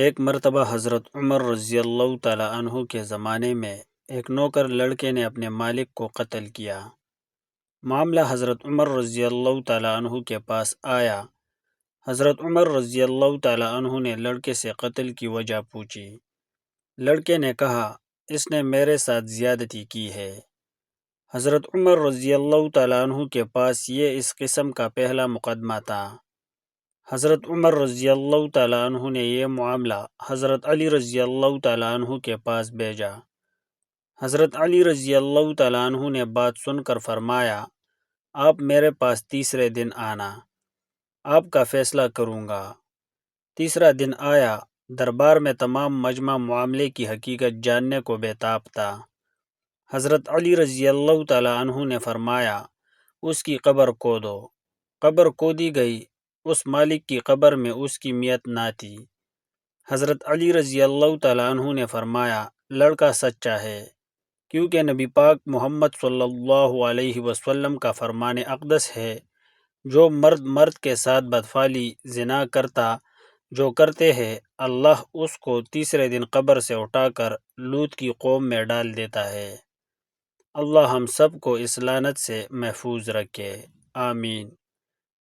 ایک مرتبہ حضرت عمر رضی اللہ تعالیٰ عنہ کے زمانے میں ایک نوکر لڑکے نے اپنے مالک کو قتل کیا۔ معاملہ حضرت عمر رضی اللہ تعالیٰ عنہ کے پاس آیا۔ حضرت عمر رضی اللہ تعالیٰ عنہ نے لڑکے سے قتل کی وجہ پوچھی۔ لڑکے نے کہا، اس نے میرے ساتھ زیادتی کی ہے۔ حضرت عمر رضی اللہ تعالیٰ عنہ کے پاس یہ اس قسم کا پہلا مقدمہ تھا۔ حضرت عمر رضی اللہ تعالیٰ عنہ نے یہ معاملہ حضرت علی رضی اللہ تعالیٰ عنہ کے پاس بھیجا۔ حضرت علی رضی اللہ تعالیٰ عنہ نے بات سن کر فرمایا، آپ میرے پاس تیسرے دن آنا، آپ کا فیصلہ کروں گا۔ تیسرا دن آیا، دربار میں تمام مجمع معاملے کی حقیقت جاننے کو بے تاب تھا۔ حضرت علی رضی اللہ تعالیٰ عنہ نے فرمایا، اس کی قبر کھودو۔ قبر کھودی گئی، اس مالک کی قبر میں اس کی میت نہ تھی۔ حضرت علی رضی اللہ تعالیٰ عنہ نے فرمایا، لڑکا سچا ہے، کیونکہ نبی پاک محمد صلی اللہ علیہ وسلم کا فرمان اقدس ہے، جو مرد مرد کے ساتھ بدفعلی زنا جو کرتے ہیں، اللہ اس کو تیسرے دن قبر سے اٹھا کر لوط کی قوم میں ڈال دیتا ہے۔ اللہ ہم سب کو اس لعنت سے محفوظ رکھے، آمین۔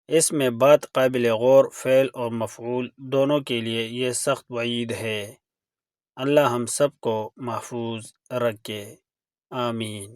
اس میں بات قابل غور فعل اور مفعول دونوں کے لیے یہ سخت وعید ہے۔ اللہ ہم سب کو محفوظ رکھے، آمین۔